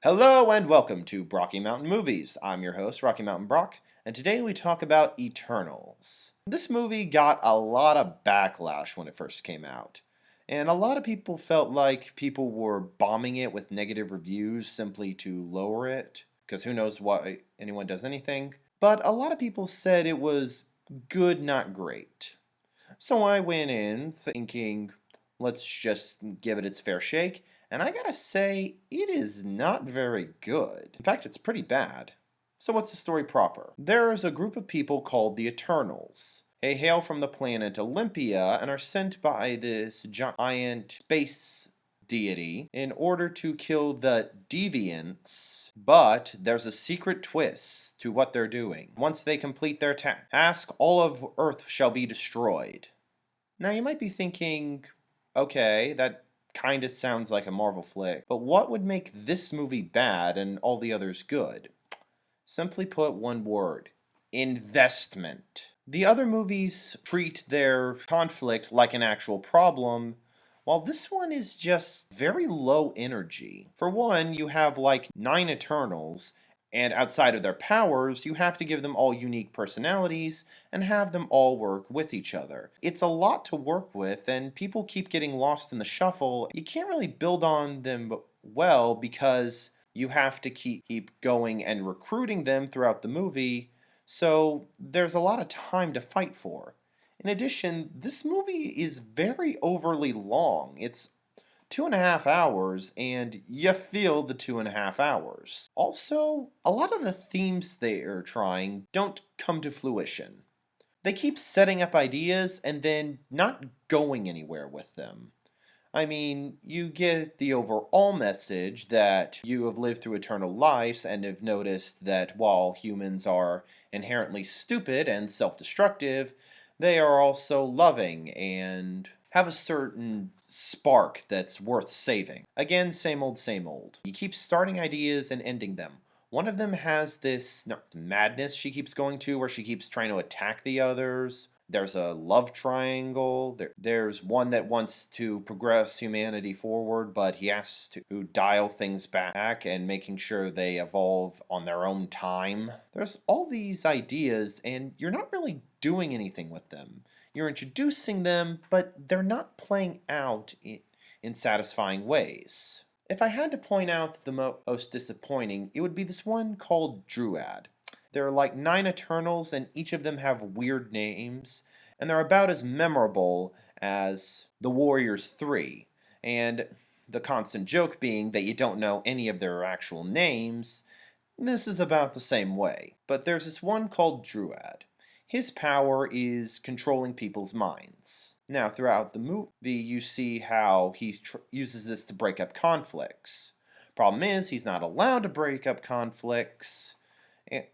Hello and welcome to Brocky Mountain Movies. I'm your host, Rocky Mountain Brock, and today we talk about Eternals. This movie got a lot of backlash when it first came out, and a lot of people felt like people were bombing it with negative reviews simply to lower it, because who knows why anyone does anything. But a lot of people said it was good, not great. So I went in thinking, let's just give it its fair shake. And I gotta say, it is not very good. In fact, it's pretty bad. So what's the story proper? There is a group of people called the Eternals. They hail from the planet Olympia and are sent by this giant space deity in order to kill the deviants. But there's a secret twist to what they're doing. Once they complete their task, all of Earth shall be destroyed. Now you might be thinking, okay, that kind of sounds like a Marvel flick, but what would make this movie bad and all the others good? Simply put, one word: investment. The other movies treat their conflict like an actual problem, while this one is just very low energy. For one, you have like 9 Eternals, and outside of their powers, you have to give them all unique personalities and have them all work with each other. It's a lot to work with, and people keep getting lost in the shuffle. You can't really build on them well because you have to keep going and recruiting them throughout the movie, so there's a lot of time to fight for. In addition, this movie is very overly long. It's 2.5 hours, and you feel the 2.5 hours. Also, a lot of the themes they are trying don't come to fruition. They keep setting up ideas and then not going anywhere with them. I mean, you get the overall message that you have lived through eternal lives and have noticed that while humans are inherently stupid and self-destructive, they are also loving and have a certain spark that's worth saving. Again, same old, same old. You keep starting ideas and ending them. One of them has this madness she keeps going to where she keeps trying to attack the others. There's a love triangle. There's one that wants to progress humanity forward, but he has to dial things back and making sure they evolve on their own time. There's all these ideas, and you're not really doing anything with them. You're introducing them, but they're not playing out in satisfying ways. If I had to point out the most disappointing, it would be this one called Druid. There are like 9 Eternals, and each of them have weird names, and they're about as memorable as the Warriors 3. And the constant joke being that you don't know any of their actual names. This is about the same way. But there's this one called Druid. His power is controlling people's minds. Now, throughout the movie, you see how he uses this to break up conflicts. Problem is, he's not allowed to break up conflicts.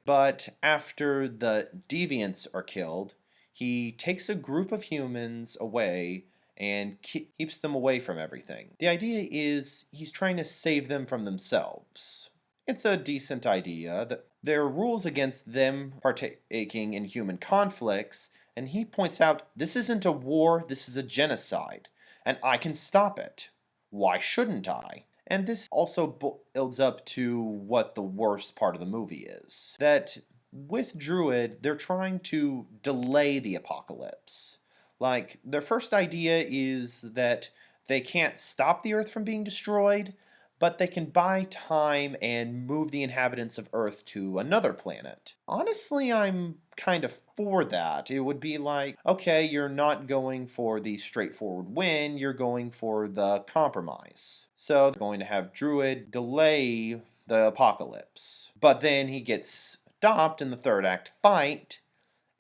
But after the deviants are killed, he takes a group of humans away and keeps them away from everything. The idea is he's trying to save them from themselves. It's a decent idea. There are rules against them partaking in human conflicts, and he points out this isn't a war, this is a genocide, and I can stop it. Why shouldn't I? And this also builds up to what the worst part of the movie is. That with Druid, they're trying to delay the apocalypse. Like, their first idea is that they can't stop the Earth from being destroyed, but they can buy time and move the inhabitants of Earth to another planet. Honestly, I'm kind of for that. It would be like, okay, you're not going for the straightforward win, you're going for the compromise. So they're going to have Druid delay the apocalypse. But then he gets stopped in the third act fight,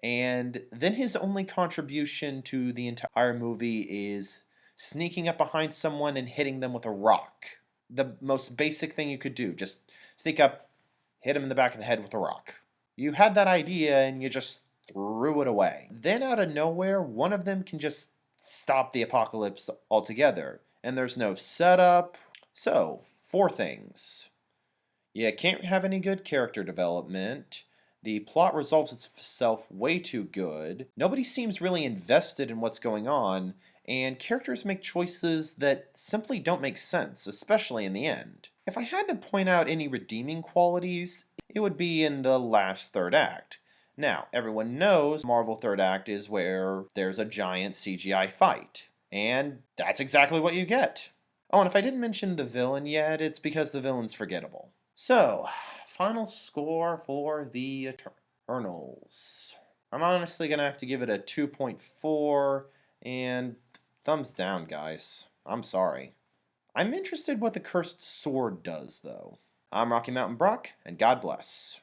and then his only contribution to the entire movie is sneaking up behind someone and hitting them with a rock. The most basic thing you could do. Just sneak up, hit him in the back of the head with a rock. You had that idea and you just threw it away. Then out of nowhere, one of them can just stop the apocalypse altogether. And there's no setup. So, 4 things. You can't have any good character development. The plot resolves itself way too good. Nobody seems really invested in what's going on, and characters make choices that simply don't make sense, especially in the end. If I had to point out any redeeming qualities, it would be in the last third act. Now, everyone knows Marvel third act is where there's a giant CGI fight, and that's exactly what you get. Oh, and if I didn't mention the villain yet, it's because the villain's forgettable. So, final score for the Eternals. I'm honestly gonna have to give it a 2.4, and thumbs down, guys. I'm sorry. I'm interested what the Cursed Sword does, though. I'm Rocky Mountain Brock, and God bless.